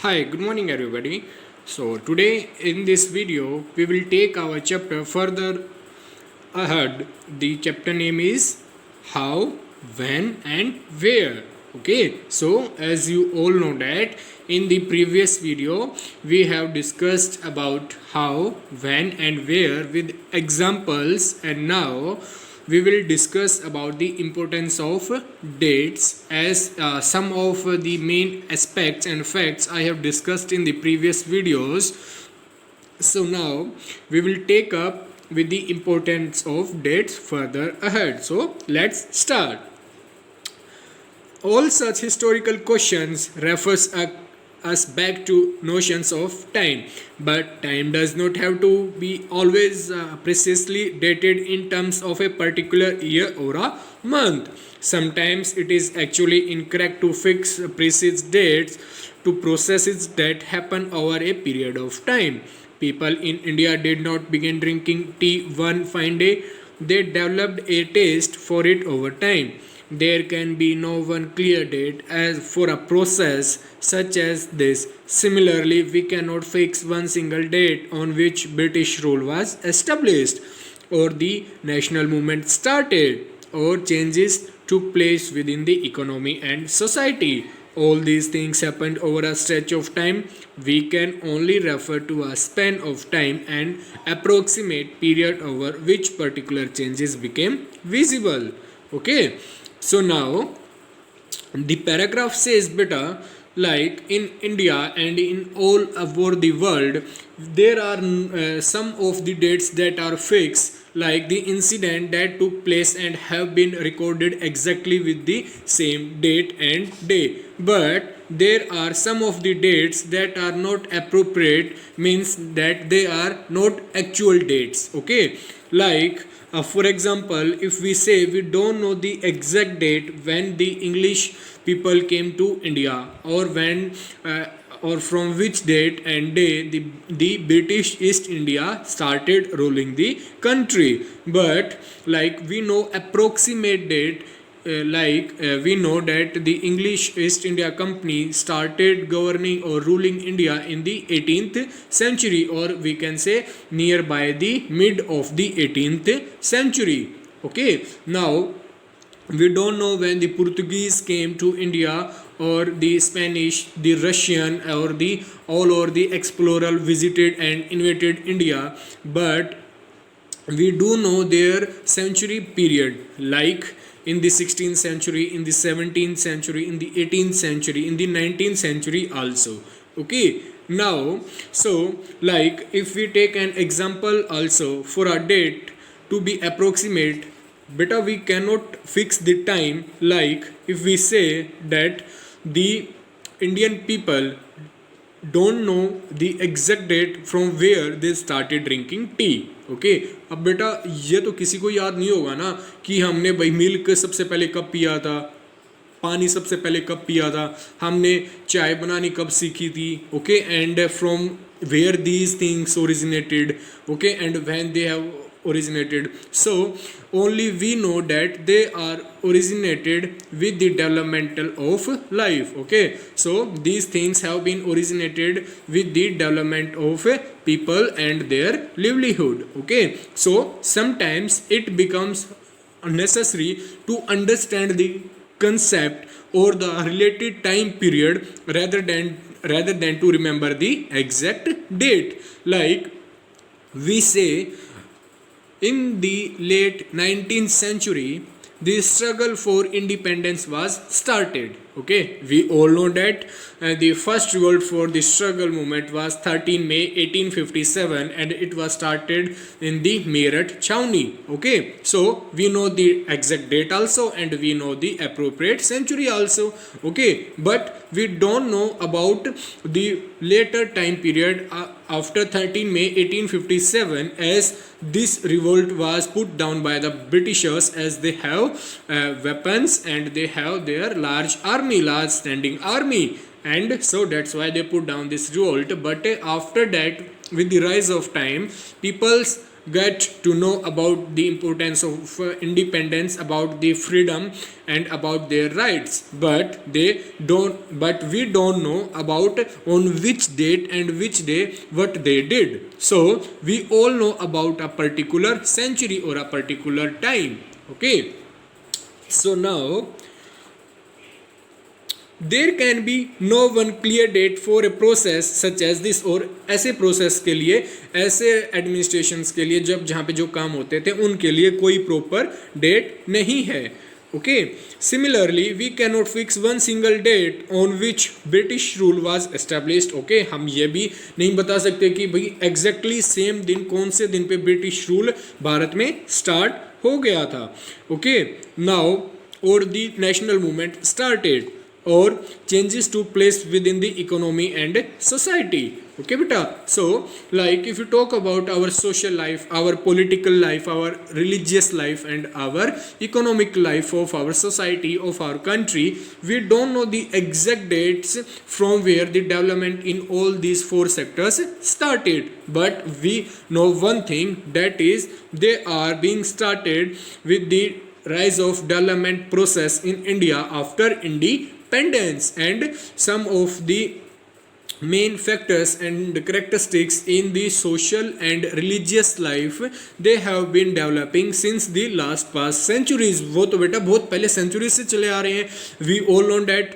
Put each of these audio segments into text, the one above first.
Hi, good morning everybody. So today in this video we will take our chapter further ahead. The chapter name is how, when and where. Okay, so as you all know that in the previous video we have discussed about how, when and where with examples, and now we will discuss about the importance of dates as some of the main aspects and facts I have discussed in the previous videos. So now we will take up with the importance of dates further ahead. So let's start. All such historical questions refers us back to notions of time, but time does not have to be always precisely dated in terms of a particular year or a month. Sometimes it is actually incorrect to fix precise dates to processes that happen over a period of time. People in India did not begin drinking tea one fine day, they developed a taste for it over time. There can be no one clear date as for a process such as this. Similarly, we cannot fix one single date on which British rule was established, or the national movement started, or changes took place within the economy and society. All these things happened over a stretch of time. We can only refer to a span of time and approximate period over which particular changes became visible. Okay, so now the paragraph says better, like in India and in all over the world there are some of the dates that are fixed, like the incident that took place and have been recorded exactly with the same date and day. But there are some of the dates that are not appropriate, means that they are not actual dates. Okay, like for example, if we say we don't know the exact date when the English people came to India, or when or from which date and day the British East India started ruling the country, but like we know approximate date, we know that the English East India Company started governing or ruling India in the 18th century, or we can say nearby the mid of the 18th century. Okay, now we don't know when the Portuguese came to India, or the Spanish, the Russian, or the all over the explorer visited and invaded India, but we do know their century period, like in the 16th century, in the 17th century, in the 18th century, in the 19th century also. Okay, now so like if we take an example also for a date to be approximate, better we cannot fix the time, like if we say that the Indian people don't know the exact date from where they started drinking tea. Okay, अब बेटा ये तो किसी को याद नहीं होगा ना कि हमने भाई मिल्क सबसे पहले कब पिया था, पानी सबसे पहले कब पिया था, हमने चाय बनानी कब सीखी थी. Okay, and from where these things originated. Okay, and when they have originated. So only we know that they are originated with the developmental of life. Okay, so these things have been originated with the development of people and their livelihood. Okay, so sometimes it becomes necessary to understand the concept or the related time period rather than to remember the exact date. Like we say in the late 19th century, the struggle for independence was started. Okay, we all know that the first revolt for the struggle movement was 13 May 1857, and it was started in the Meerut Chowni. Okay, so we know the exact date also, and we know the appropriate century also. Okay, but we don't know about the later time period after 13 May 1857, as this revolt was put down by the Britishers, as they have weapons and they have their large standing army, and so that's why they put down this revolt. But after that, with the rise of time, people's get to know about the importance of independence, about the freedom and about their rights, but we don't know about on which date and which day what they did. So we all know about a particular century or a particular time. Okay, so now there can be no one clear date for a process such as this, और ऐसे process के लिए, ऐसे administrations के लिए जब जहाँ पे जो काम होते थे उनके लिए कोई प्रॉपर डेट नहीं है. Okay, similarly we can not fix one single date on which British rule was established. Okay, हम ये भी नहीं बता सकते कि भाई एग्जैक्टली सेम दिन कौन से दिन पे ब्रिटिश रूल भारत में स्टार्ट हो गया था. ओके, नाउ और the national movement started or changes took place within the economy and society. Okay beta, so like if you talk about our social life, our political life, our religious life and our economic life of our society, of our country, we don't know the exact dates from where the development in all these four sectors started, but we know one thing, that is they are being started with the rise of development process in India after independence, and some of the main factors and characteristics in the social and religious life they have been developing since the last past centuries. वो तो बेटा बहुत पहले centuries से चले आ रहे हैं. We all know that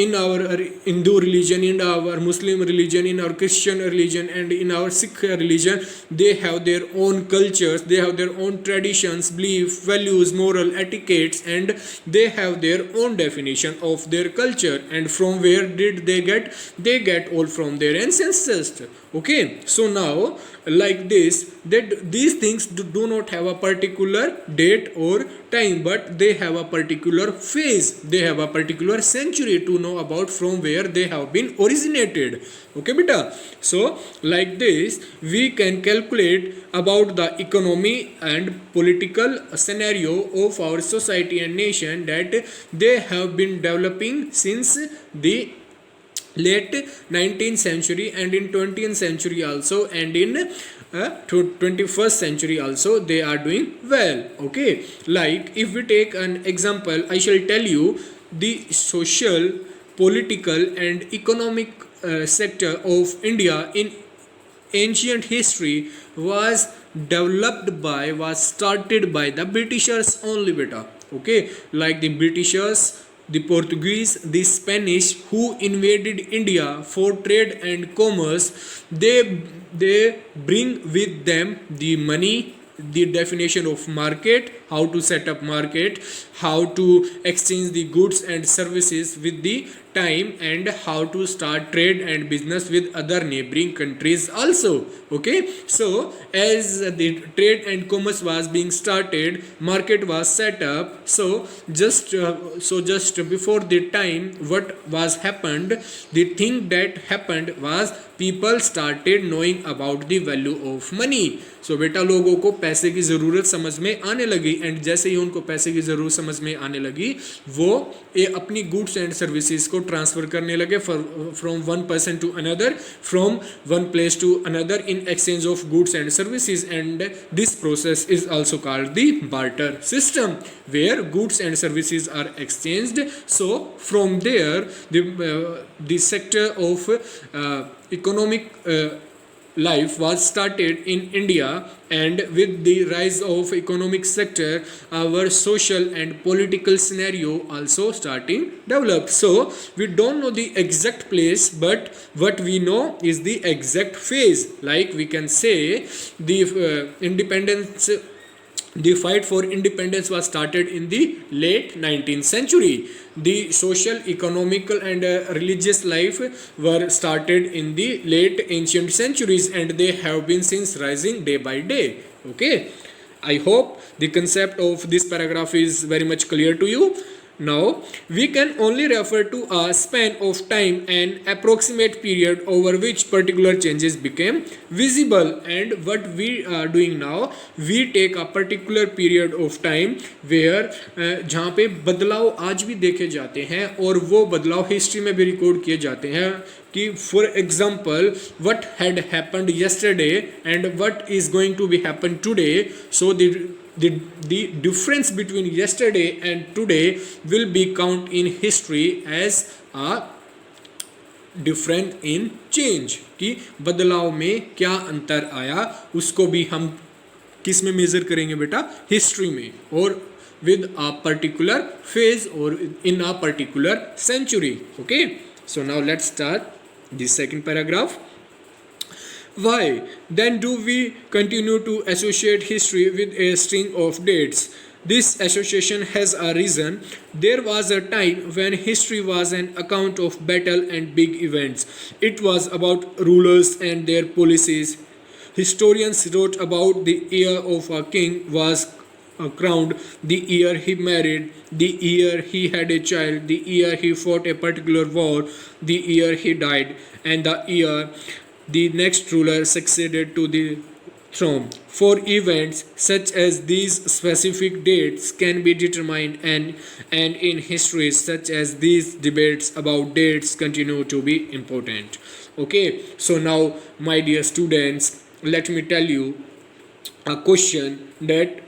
in our Hindu religion, in our Muslim religion, in our Christian religion and in our Sikh religion, they have their own cultures, they have their own traditions, belief, values, moral etiquettes, and they have their own definition of their culture. And from where did they get? They get all from their ancestors. Okay, so now like this, that these things do not have a particular date or time, but they have a particular phase, they have a particular century to know about from where they have been originated. Okay beta, so like this we can calculate about the economy and political scenario of our society and nation, that they have been developing since the late 19th century and in 20th century also, and in 21st century also they are doing well. Okay, like if we take an example, I shall tell you the social, political and economic sector of India in ancient history was started by the Britishers only beta. Okay, like the Britishers, the Portuguese, the Spanish who invaded India for trade and commerce, they bring with them the money, the definition of market, how to set up market, how to exchange the goods and services with the time, and how to start trade and business with other neighboring countries also. Okay, so as the trade and commerce was being started, market was set up. So just before the time, what was happened, the thing that happened was people started knowing about the value of money. So बेटा लोगों को पैसे की ज़रूरत समझ में आने लगी, एंड जैसे ही उनको पैसे की ज़रूरत समझ में आने लगी, वो ये अपनी गुड्स एंड सर्विसेज को ट्रांसफ़र करने लगे from one person to another, from one place to another in exchange of goods and services, and this process is also called the barter system, where goods and services are exchanged. So from there the sector of economic life was started in India, and with the rise of economic sector, our social and political scenario also starting developed. So we don't know the exact place, but what we know is the exact phase. Like we can say the independence, the fight for independence was started in the late 19th century. The social, economical and religious life were started in the late ancient centuries, and they have been since rising day by day. Okay, I hope the concept of this paragraph is very much clear to you. Now we can only refer to a span of time and approximate period over which particular changes became visible. And what we are doing now, we take a particular period of time where जहाँ पे बदलाव आज भी देखे जाते हैं और वो बदलाव हिस्ट्री में भी रिकॉर्ड किए जाते हैं कि for example what had happened yesterday and what is going to be happen today. So the difference between yesterday and today will be count in history as a difference in change, कि बदलाव में क्या अंतर आया उसको भी हम किस में मेजर करेंगे बेटा, हिस्ट्री में, और with a particular phase or in a particular century. Okay, so now let's start the second paragraph. Why then do we continue to associate history with a string of dates? This association has a reason. There was a time when history was an account of battle and big events. It was about rulers and their policies. Historians wrote about the year of a king was crowned, the year he married, the year he had a child, the year he fought a particular war, the year he died, and the year the next ruler succeeded to the throne. For events such as these, specific dates can be determined, and in histories such as these, debates about dates continue to be important. Okay, so now my dear students, let me tell you a question that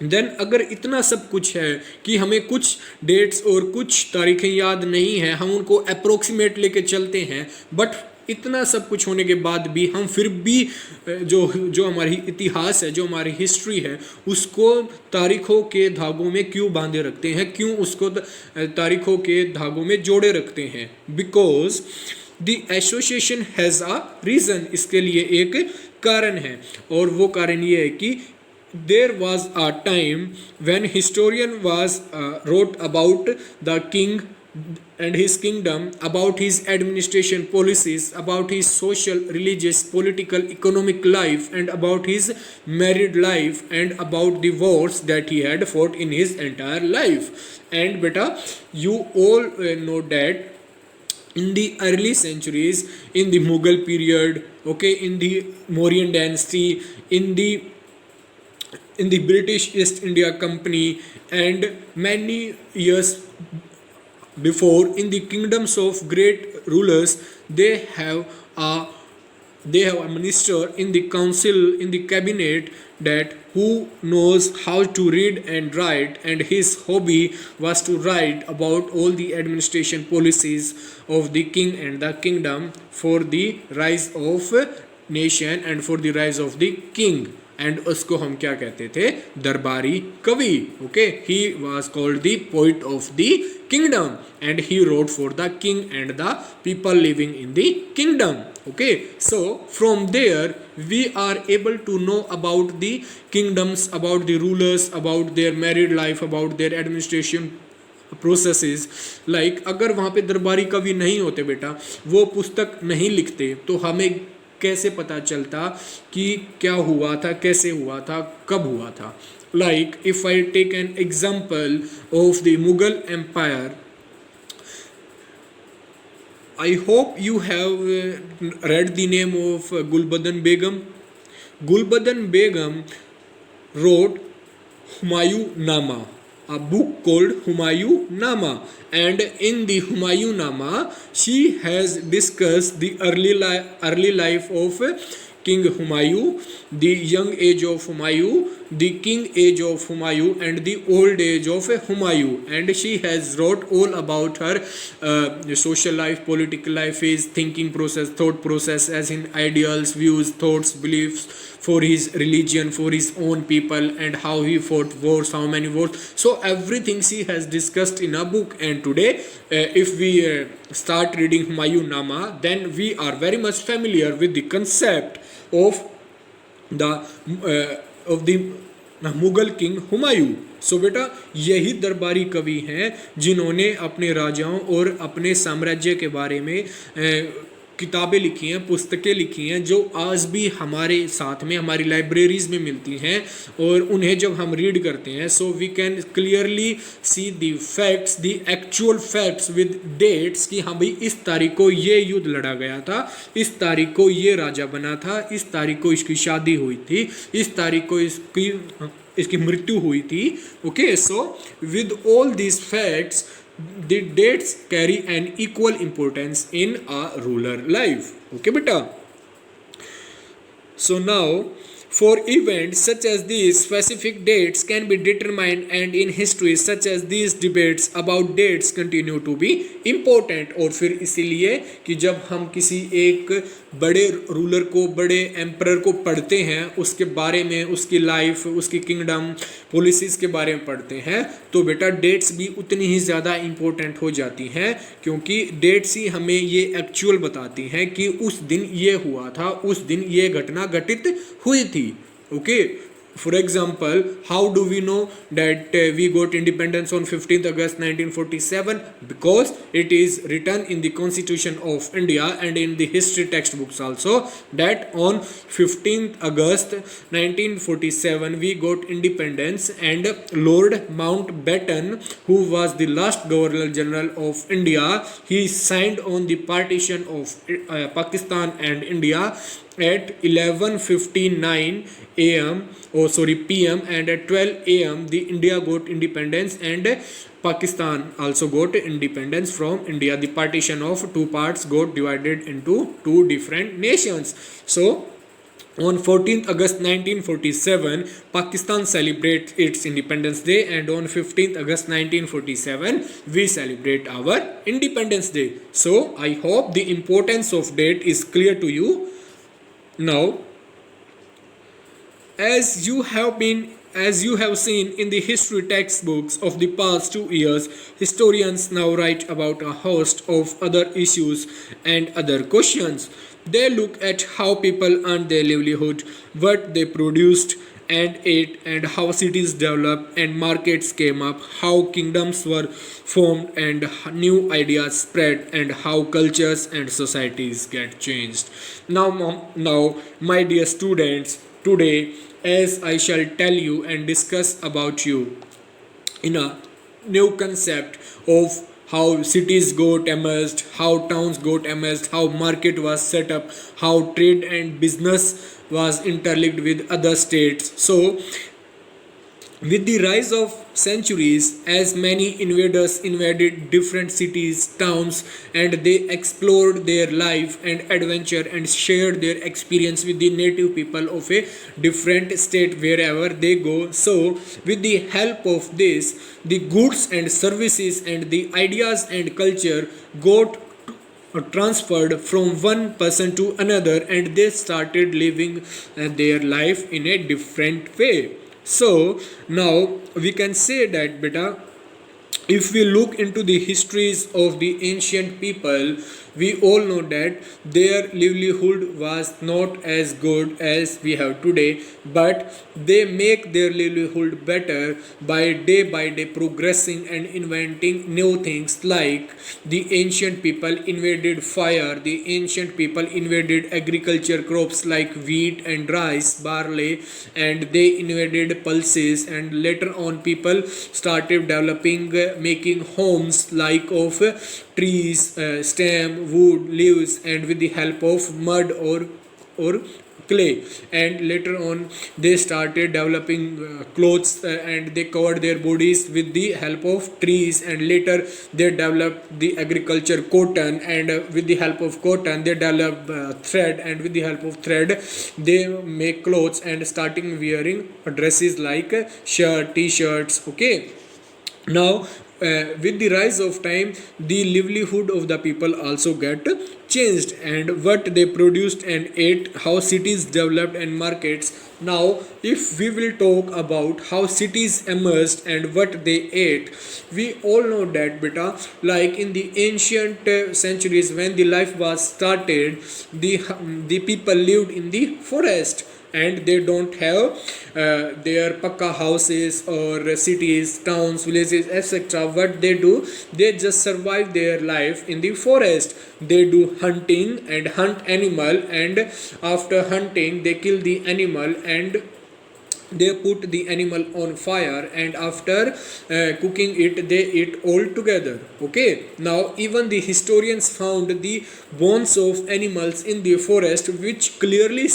then अगर इतना सब कुछ है कि हमें कुछ dates और कुछ तारीखें याद नहीं हैं, हम उनको अप्रोक्सीमेट लेके चलते हैं, बट इतना सब कुछ होने के बाद भी हम फिर भी जो हमारी इतिहास है, जो हमारी हिस्ट्री है, उसको तारीखों के धागों में क्यों बांधे रखते हैं, क्यों उसको तारीखों के धागों में जोड़े रखते हैं? Because the association has a reason, इसके लिए एक कारण है, और वो कारण ये है कि there was a time when historian was wrote about the king and his kingdom, about his administration policies, about his social, religious, political, economic life, and about his married life, and about the wars that he had fought in his entire life. And beta, you all know that in the early centuries, in the Mughal period, okay, in the Mauryan dynasty, in the British East India Company, and many years before, in the kingdoms of great rulers, they have a minister in the council, in the cabinet, that who knows how to read and write, and his hobby was to write about all the administration policies of the king and the kingdom for the rise of nation and for the rise of the king. And उसको हम क्या कहते थे? दरबारी कवि. Okay, he was called the poet of the kingdom, and he wrote for the king and the people living in the kingdom. Okay, so from there we are able to know about the kingdoms, about the rulers, about their married life, about their administration processes. Like अगर वहाँ पे दरबारी कवि नहीं होते बेटा, वो पुस्तक नहीं लिखते, तो हमें कैसे पता चलता कि क्या हुआ था, कैसे हुआ था, कब हुआ था? Like if I take an example of the Mughal empire, I hope you have read the name of Gulbadan Begum. Gulbadan Begum wrote Humayun-Nama, a book called Humayun-Nama, and in the Humayun-Nama she has discussed the early life of King Humayun, the young age of Humayun, the king age of Humayun, and the old age of Humayun. And she has wrote all about her social life, political life, his thinking process, thought process, as in ideals, views, thoughts, beliefs for his religion, for his own people, and how he fought wars, how many wars. So everything she has discussed in a book. And today if we start reading Humayun-Nama, then we are very much familiar with the concept of the Mughal king Humayun. So बेटा, यही दरबारी कवि हैं जिन्होंने अपने राजाओं और अपने साम्राज्य के बारे में किताबें लिखी हैं, पुस्तकें लिखी हैं जो आज भी हमारे साथ में हमारी लाइब्रेरीज में मिलती हैं, और उन्हें जब हम रीड करते हैं so we can clearly see the facts, the actual facts with dates कि हाँ भाई इस तारीख को ये युद्ध लड़ा गया था, इस तारीख को ये राजा बना था, इस तारीख को इसकी शादी हुई थी, इस तारीख को इसकी मृत्यु हुई थी. Okay, so with all these facts the dates carry an equal importance in a ruler life. Okay beta, so now for events such as these specific dates can be determined, and in history such as these debates about dates continue to be important. और फिर इसीलिए कि जब हम किसी एक बड़े ruler को, बड़े एम्परर को पढ़ते हैं, उसके बारे में, उसकी लाइफ, उसकी किंगडम, पॉलिसीज़ के बारे में पढ़ते हैं, तो बेटा डेट्स भी उतनी ही ज़्यादा इम्पोर्टेंट हो जाती हैं, क्योंकि डेट्स ही हमें ये एक्चुअल बताती हैं कि उस दिन ये हुआ था, उस दिन ये घटना घटित हुई थी. Okay, for example, how do we know that we got independence on 15th August 1947? Because it is written in the Constitution of India and in the history textbooks also that on 15th August 1947 we got independence, and Lord Mountbatten, who was the last Governor General of India, he signed on the partition of Pakistan and India at 11:59 am, PM, and at 12 am the India got independence and Pakistan also got independence from India. The partition of two parts got divided into two different nations. So on 14th August 1947 Pakistan celebrates its Independence Day, and on 15th August 1947 we celebrate our Independence Day. So I hope the importance of date is clear to you. Now, as you have seen in the history textbooks of the past 2 years, historians now write about a host of other issues and other questions. They look at how people earned their livelihood, what they produced and ate, and how cities developed and markets came up, how kingdoms were formed and new ideas spread, and how cultures and societies get changed. Now, my dear students, today as I shall tell you and discuss about you in a new concept of how cities got emerged, how towns got emerged, how market was set up, how trade and business was interlinked with other states. So with the rise of centuries, as many invaders invaded different cities, towns, and they explored their life and adventure and shared their experience with the native people of a different state wherever they go. So with the help of this, the goods and services and the ideas and culture got transferred from one person to another, and they started living their life in a different way. So now we can say that beta, if we look into the histories of the ancient people, we all know that their livelihood was not as good as we have today, but they make their livelihood better by day progressing and inventing new things. Like the ancient people invaded fire, the ancient people invaded agriculture crops like wheat and rice, barley, and they invaded pulses, and later on people started developing making homes like of trees, stem, wood, leaves, and with the help of mud or clay. And later on they started developing clothes, and they covered their bodies with the help of trees. And later they developed the agriculture cotton, and with the help of cotton they developed thread, and with the help of thread they make clothes and starting wearing dresses like shirt, t-shirts. Okay, now with the rise of time, the livelihood of the people also get changed, and what they produced and ate, how cities developed and markets. Now if we will talk about how cities emerged and what they ate, we all know that beta, like in the ancient centuries when the life was started, the people lived in the forest, and they don't have their pakka houses or cities, towns, villages, etc. What they do, they just survive their life in the forest. They do hunting and hunt animal, and after hunting they kill the animal and they put the animal on fire, and after cooking it they eat all together. Okay, now even the historians found the bones of animals in the forest, which clearly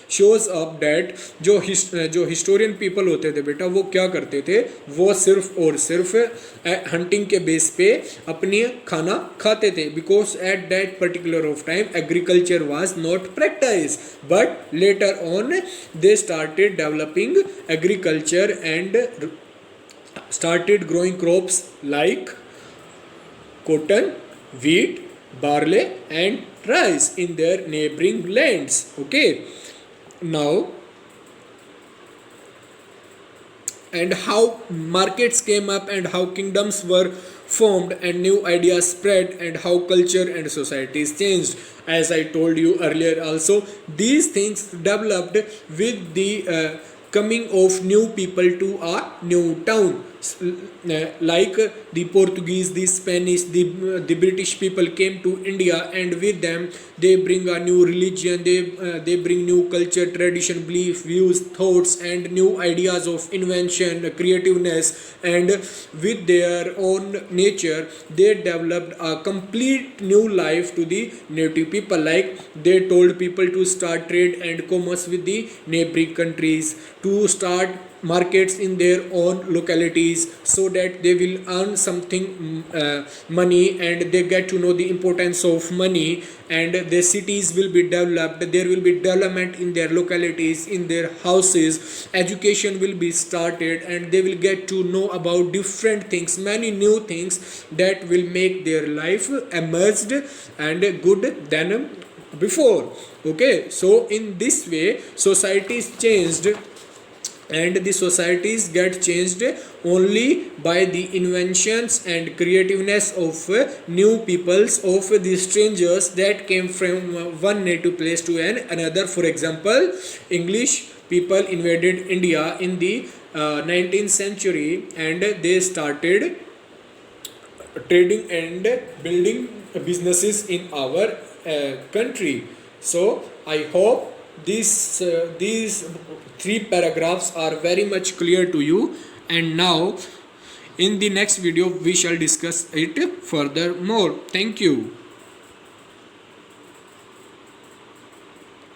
shows up that जो historian people होते थे बेटा, वो क्या करते थे, वो सिर्फ और सिर्फ हंटिंग के बेस पे अपनी खाना खाते थे, because at that particular of time agriculture was not practice, but later on they started developing agriculture and started growing crops like cotton, wheat, barley and rice in their neighboring lands. Okay, now, and how markets came up and how kingdoms were formed and new ideas spread and how culture and societies changed. As I told you earlier also, these things developed with the coming of new people to a new town. Like the Portuguese, the Spanish, the British people came to India, and with them they bring a new religion, they bring new culture, tradition, belief, views, thoughts and new ideas of invention, creativeness, and with their own nature they developed a complete new life to the native people. Like they told people to start trade and commerce with the neighboring countries, to start markets in their own localities so that they will earn something money, and they get to know the importance of money, and their cities will be developed, there will be development in their localities, in their houses, education will be started, and they will get to know about different things, many new things that will make their life emerged and good than before. Okay, so in this way societies changed, and the societies get changed only by the inventions and creativeness of new peoples, of the strangers that came from one native place to another. For example, English people invaded India in the 19th century, and they started trading and building businesses in our country. So I hope these three paragraphs are very much clear to you, and now in the next video we shall discuss it further more. Thank you.